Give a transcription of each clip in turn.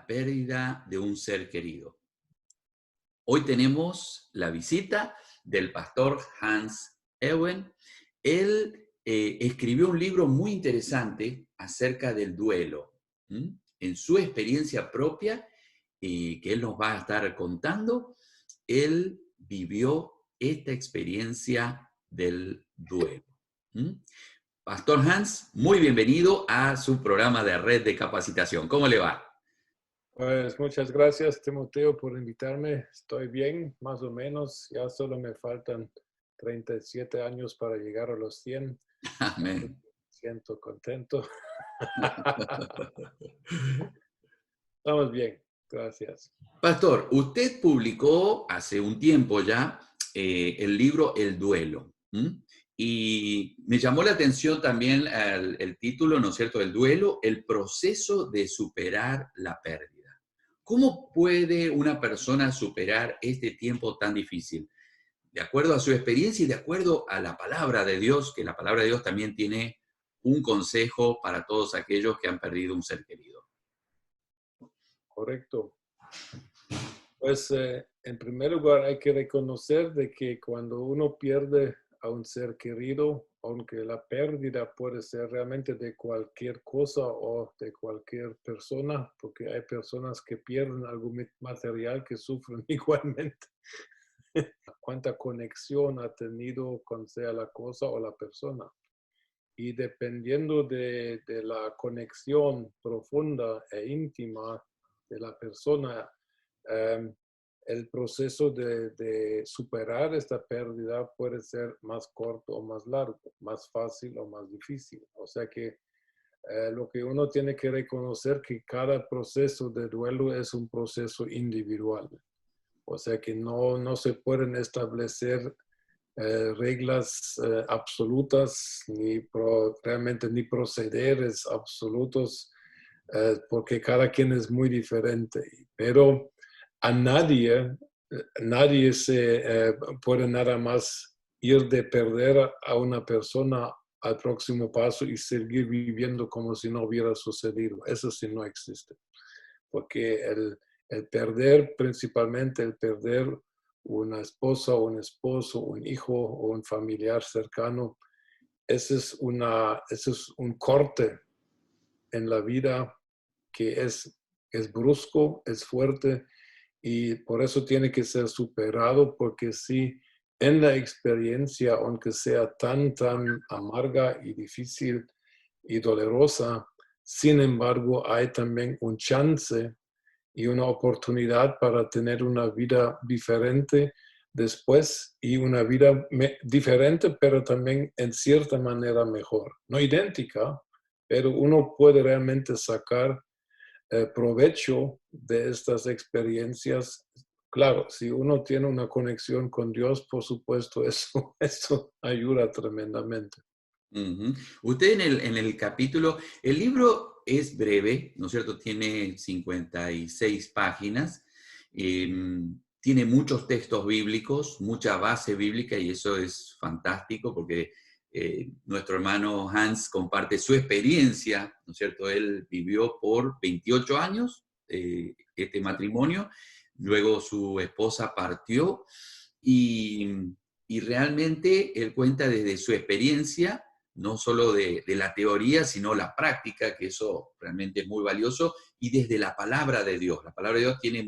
pérdida de un ser querido. Hoy tenemos la visita del pastor Hans Ewen. Él escribió un libro muy interesante acerca del duelo. En su experiencia propia, que él nos va a estar contando, él vivió esta experiencia del duelo. Pastor Hans, muy bienvenido a su programa de Red de Capacitación. ¿Cómo le va? Pues muchas gracias, Timoteo, por invitarme. Estoy bien, más o menos. Ya solo me faltan 37 años para llegar a los 100. Amén. Me siento contento. Estamos bien, gracias. Pastor, usted publicó hace un tiempo ya el libro El Duelo. Y me llamó la atención también el título, ¿no es cierto?, El Duelo, el proceso de superar la pérdida. ¿Cómo puede una persona superar este tiempo tan difícil? De acuerdo a su experiencia y de acuerdo a la palabra de Dios, que la palabra de Dios también tiene un consejo para todos aquellos que han perdido un ser querido. Correcto. Pues en primer lugar hay que reconocer de que cuando uno pierde a un ser querido, aunque la pérdida puede ser realmente de cualquier cosa o de cualquier persona, porque hay personas que pierden algo material que sufren igualmente. Cuánta conexión ha tenido con sea la cosa o la persona. Y dependiendo de la conexión profunda e íntima de la persona, el proceso de superar esta pérdida puede ser más corto o más largo, más fácil o más difícil. O sea que lo que uno tiene que reconocer que cada proceso de duelo es un proceso individual. O sea que no se pueden establecer reglas absolutas realmente ni procederes absolutos porque cada quien es muy diferente. Pero a nadie se puede nada más ir de perder a una persona al próximo paso y seguir viviendo como si no hubiera sucedido. Eso sí no existe. Porque el perder, principalmente el perder una esposa o un esposo, un hijo o un familiar cercano, ese es un corte en la vida que es brusco, es fuerte y por eso tiene que ser superado, porque si en la experiencia, aunque sea tan amarga y difícil y dolorosa, sin embargo hay también un chance y una oportunidad para tener una vida diferente después y una vida diferente, pero también en cierta manera mejor. No idéntica, pero uno puede realmente sacar provecho de estas experiencias. Claro, si uno tiene una conexión con Dios, por supuesto, eso ayuda tremendamente. Usted en el capítulo, el libro es breve, ¿no es cierto? Tiene 56 páginas, tiene muchos textos bíblicos, mucha base bíblica y eso es fantástico porque nuestro hermano Hans comparte su experiencia, ¿no es cierto? Él vivió por 28 años este matrimonio, luego su esposa partió y, y realmente él cuenta desde su experiencia no solo de la teoría, sino la práctica, que eso realmente es muy valioso, y desde la palabra de Dios. La palabra de Dios tiene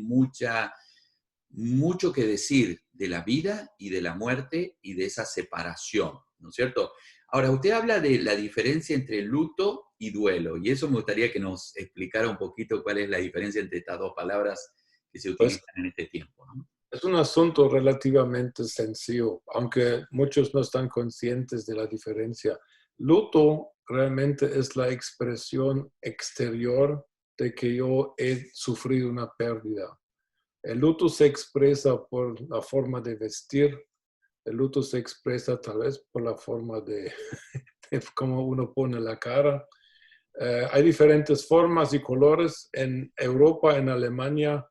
mucho que decir de la vida y de la muerte y de esa separación, ¿no es cierto? Ahora, usted habla de la diferencia entre luto y duelo, y eso me gustaría que nos explicara un poquito cuál es la diferencia entre estas dos palabras que se Pues utilizan en este tiempo, ¿no? es un asunto relativamente sencillo, aunque muchos no están conscientes de la diferencia. Luto realmente es la expresión exterior de que yo he sufrido una pérdida. El luto se expresa por la forma de vestir, el luto se expresa tal vez por la forma de cómo uno pone la cara. Hay diferentes formas y colores. En Europa, en Alemania,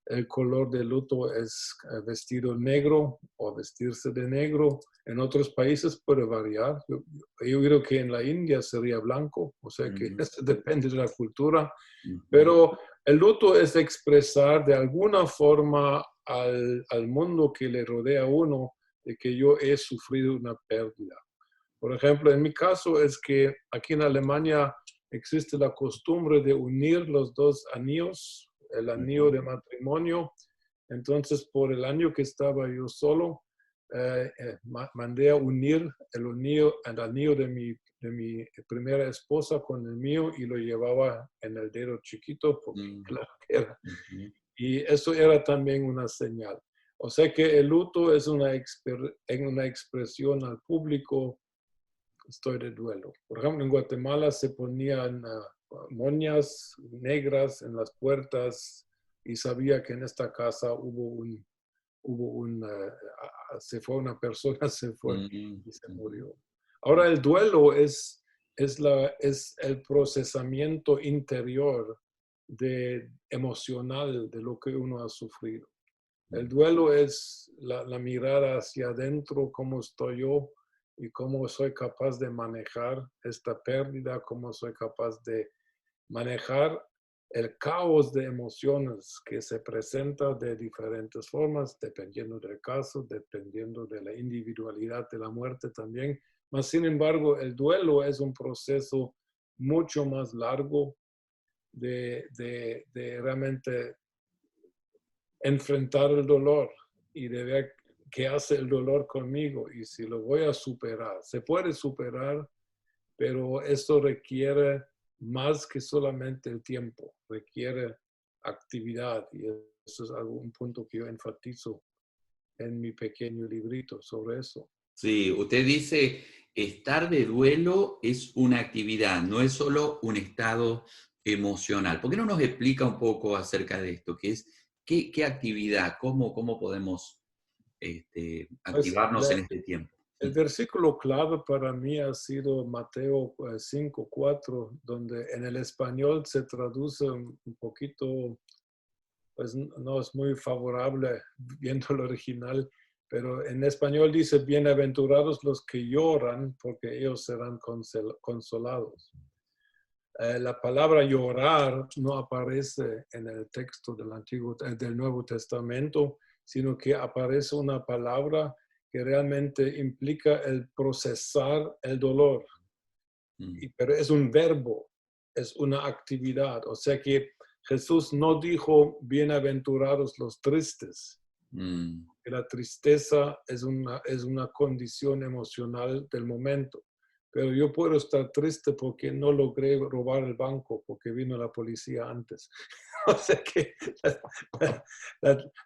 el color de luto es vestido negro o vestirse de negro. En otros países puede variar. Yo creo que en la India sería blanco, o sea que eso depende de la cultura. Pero el luto es expresar de alguna forma al mundo que le rodea a uno de que yo he sufrido una pérdida. Por ejemplo, en mi caso es que aquí en Alemania existe la costumbre de unir los dos anillos, el anillo de matrimonio. Entonces, por el año que estaba yo solo, mandé a unir el anillo de mi primera esposa con el mío y lo llevaba en el dedo chiquito, porque claro que era. Y eso era también una señal. O sea que el luto es una expresión al público, estoy de duelo. Por ejemplo, en Guatemala se ponían moñas negras en las puertas y sabía que en esta casa se fue una persona, se fue y se murió. Ahora el duelo es el procesamiento interior emocional de lo que uno ha sufrido. El duelo es la mirada hacia adentro, cómo estoy yo y cómo soy capaz de manejar esta pérdida, cómo soy capaz de manejar el caos de emociones que se presenta de diferentes formas, dependiendo del caso, dependiendo de la individualidad de la muerte también. Mas, sin embargo, el duelo es un proceso mucho más largo de realmente enfrentar el dolor y de ver qué hace el dolor conmigo y si lo voy a superar. Se puede superar, pero esto requiere más que solamente el tiempo, requiere actividad y eso es un punto que yo enfatizo en mi pequeño librito sobre eso. Sí, usted dice, estar de duelo es una actividad, no es solo un estado emocional. ¿Por qué no nos explica un poco acerca de esto? ¿Qué actividad? ¿Cómo podemos Pues, activarnos en este tiempo? el versículo clave para mí ha sido Mateo 5:4, donde en el español se traduce un poquito, pues no es muy favorable viendo el original, pero en español dice, bienaventurados los que lloran, porque ellos serán consolados. La palabra llorar no aparece en el texto del Nuevo Testamento, sino que aparece una palabra que realmente implica el procesar el dolor. Pero es un verbo, es una actividad. O sea que Jesús no dijo bienaventurados los tristes. La tristeza es una condición emocional del momento. Pero yo puedo estar triste porque no logré robar el banco, porque vino la policía antes. O sea que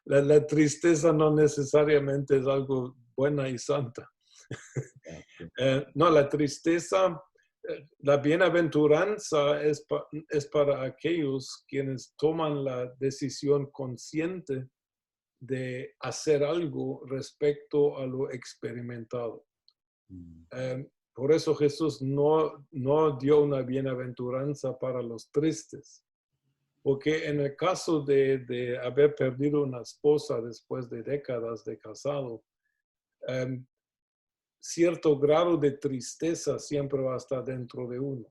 la tristeza no necesariamente es algo buena y santa. No, la tristeza, la bienaventuranza es para aquellos quienes toman la decisión consciente de hacer algo respecto a lo experimentado. Por eso Jesús no dio una bienaventuranza para los tristes, porque en el caso de haber perdido una esposa después de décadas de casado, cierto grado de tristeza siempre va a estar dentro de uno.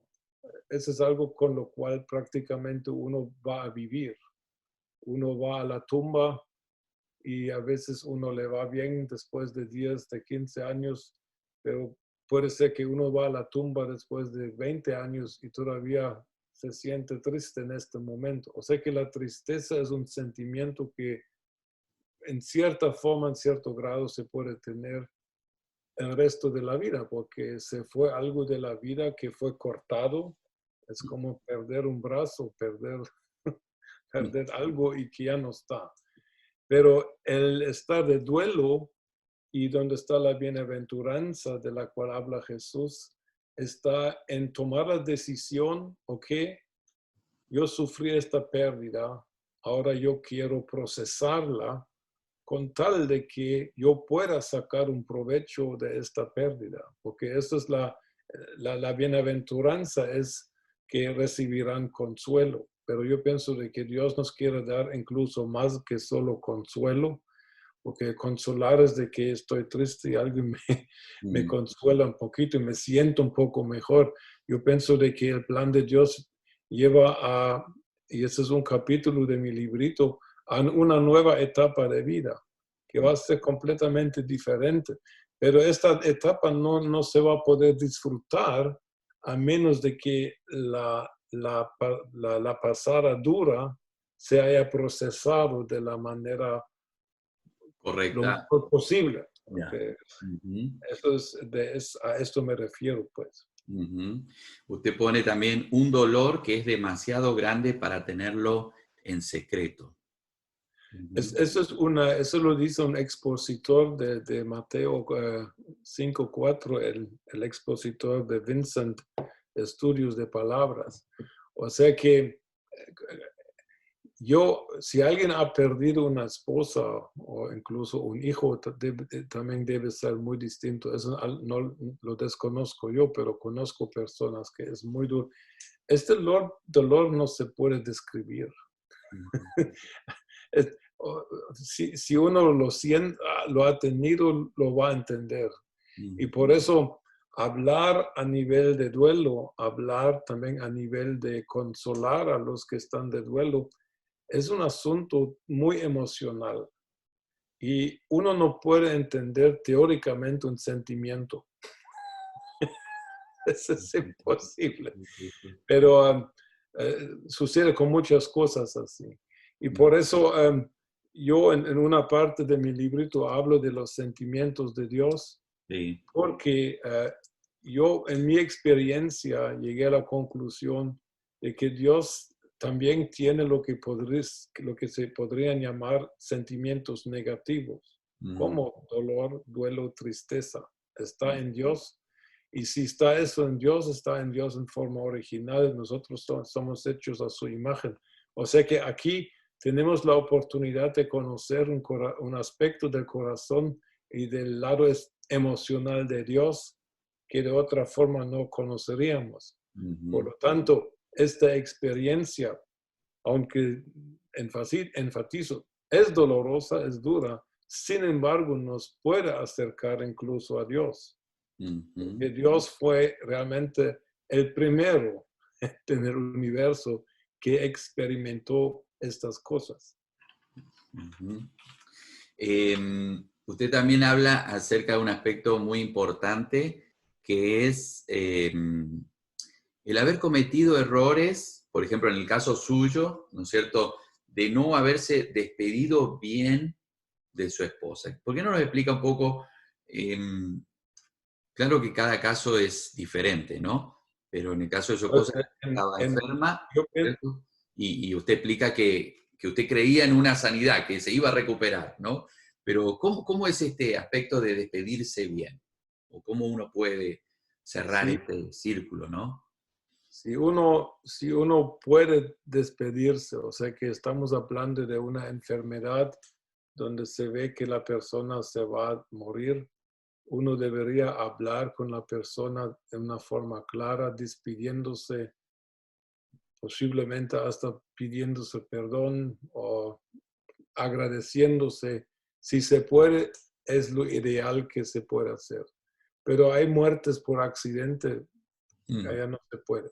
Eso es algo con lo cual prácticamente uno va a vivir. Uno va a la tumba y a veces uno le va bien después de 10, de 15 años, pero puede ser que uno va a la tumba después de 20 años y todavía se siente triste en este momento. O sea que la tristeza es un sentimiento que en cierta forma, en cierto grado, se puede tener el resto de la vida, porque se fue algo de la vida que fue cortado. Es como perder un brazo, perder algo y que ya no está. Pero el estar de duelo y donde está la bienaventuranza de la cual habla Jesús, está en tomar la decisión, ok, yo sufrí esta pérdida, ahora yo quiero procesarla con tal de que yo pueda sacar un provecho de esta pérdida, porque eso es la bienaventuranza, es que recibirán consuelo. Pero yo pienso de que Dios nos quiere dar incluso más que solo consuelo, porque consolar es de que estoy triste y alguien me consuela un poquito y me siento un poco mejor. Yo pienso de que el plan de Dios lleva a y ese es un capítulo de mi librito, a una nueva etapa de vida, que va a ser completamente diferente. Pero esta etapa no se va a poder disfrutar a menos de que la pasada dura se haya procesado de la manera lo Correcta. mejor posible. Ya. Porque Ujú, a esto me refiero, pues. ujú. Usted pone también un dolor que es demasiado grande para tenerlo en secreto. Ujú. Eso lo dice un expositor de Mateo 5:4, el expositor de Vincent, Estudios de Palabras. O sea que si alguien ha perdido una esposa o incluso un hijo, también debe ser muy distinto. Eso no lo desconozco yo, pero conozco personas que es muy duro. Este dolor no se puede describir. Ujú. Si uno lo siente, lo ha tenido, lo va a entender. Y por Ujú. eso hablar a nivel de duelo, hablar también a nivel de consolar a los que están de duelo, es un asunto muy emocional. Y uno no puede entender teóricamente un sentimiento. Eso es imposible. Pero sucede con muchas cosas así. Y por eso yo en una parte de mi librito hablo de los sentimientos de Dios, Sí. porque yo en mi experiencia llegué a la conclusión de que Dios también tiene lo que se podrían llamar sentimientos negativos, Mm, como dolor, duelo, tristeza. Está en Dios. Y si está eso en Dios, está en Dios en forma original. Nosotros somos hechos a su imagen. O sea que aquí tenemos la oportunidad de conocer un aspecto del corazón y del lado emocional de Dios que de otra forma no conoceríamos. Por ujú. lo tanto, esta experiencia, aunque enfatizo, es dolorosa, es dura, sin embargo nos puede acercar incluso a Dios, Ujú, porque Dios fue realmente el primero en el universo que experimentó estas cosas. ujú. Usted también habla acerca de un aspecto muy importante que es el haber cometido errores, por ejemplo, en el caso suyo, ¿no es cierto?, de no haberse despedido bien de su esposa. ¿Por qué no nos explica un poco? Claro que cada caso es diferente, ¿no? Pero en el caso de su Pues, esposa estaba enferma, yo pienso, ¿cierto? Y usted explica que usted creía en una sanidad, que se iba a recuperar, ¿no? Pero ¿cómo es este aspecto de despedirse bien? ¿O cómo uno puede cerrar sí, este círculo, ¿no? si uno puede despedirse, o sea que estamos hablando de una enfermedad donde se ve que la persona se va a morir, uno debería hablar con la persona de una forma clara, despidiéndose, posiblemente hasta pidiéndose perdón o agradeciéndose. Si se puede, es lo ideal que se puede hacer. Pero hay muertes por accidente, Mm, allá no se puede.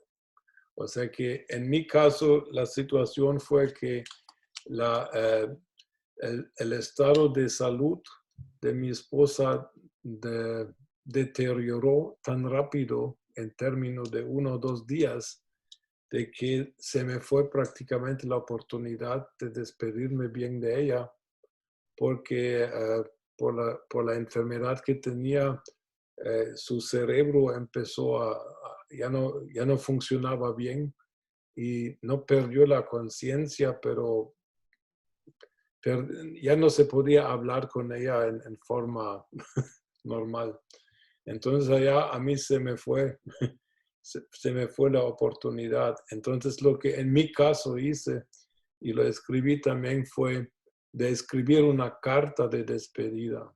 O sea que en mi caso la situación fue que la, el estado de salud de mi esposa deterioró tan rápido en términos de 1 o 2 días de que se me fue prácticamente la oportunidad de despedirme bien de ella porque por la enfermedad que tenía, su cerebro empezó ya no funcionaba bien y no perdió la conciencia, pero ya no se podía hablar con ella en forma normal. Entonces allá a mí se me fue, se me fue la oportunidad. Entonces lo que en mi caso hice y lo escribí también fue de escribir una carta de despedida,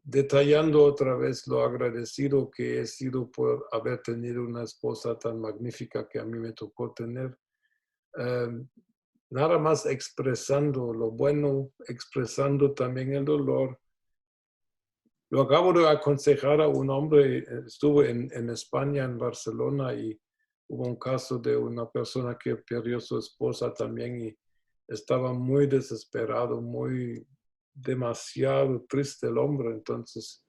detallando otra vez lo agradecido que he sido por haber tenido una esposa tan magnífica que a mí me tocó tener. Eh, Nada más expresando lo bueno, expresando también el dolor. Lo acabo de aconsejar a un hombre, estuvo en España, en Barcelona, y hubo un caso de una persona que perdió a su esposa también y estaba muy desesperado, demasiado triste el hombre. Entonces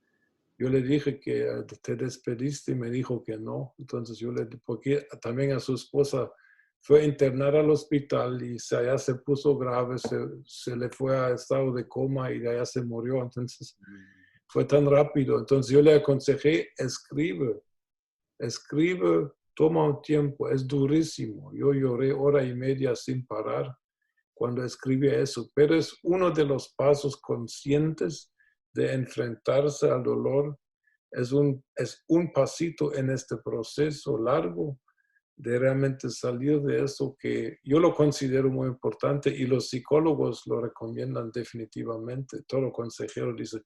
yo le dije que te despediste y me dijo que no. Entonces porque también a su esposa fue a internar al hospital y allá se puso grave, se le fue a estado de coma y de allá se murió. Entonces fue tan rápido. Entonces yo le aconsejé, escribe, toma un tiempo, es durísimo. Yo lloré 1 hora y media sin parar cuando escribí eso, pero es uno de los pasos conscientes de enfrentarse al dolor. Es un pasito en este proceso largo de realmente salir de eso, que yo lo considero muy importante y los psicólogos lo recomiendan definitivamente. Todo consejero dice,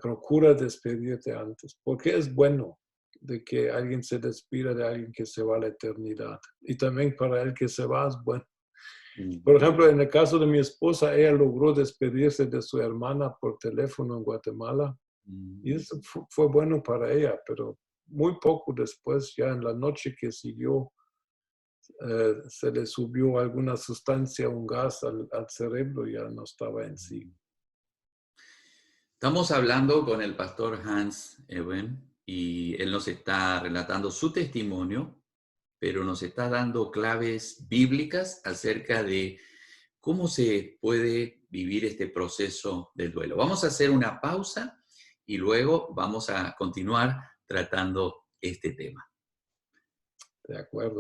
procura despedirte antes, porque es bueno de que alguien se despida de alguien que se va a la eternidad. Y también para el que se va es bueno. Por ejemplo, en el caso de mi esposa, ella logró despedirse de su hermana por teléfono en Guatemala. Y eso fue bueno para ella, pero muy poco después, ya en la noche que siguió, se le subió alguna sustancia, un gas al cerebro y ya no estaba en sí. Estamos hablando con el pastor Hans Eben y él nos está relatando su testimonio, pero nos está dando claves bíblicas acerca de cómo se puede vivir este proceso del duelo. Vamos a hacer una pausa y luego vamos a continuar tratando este tema. De acuerdo.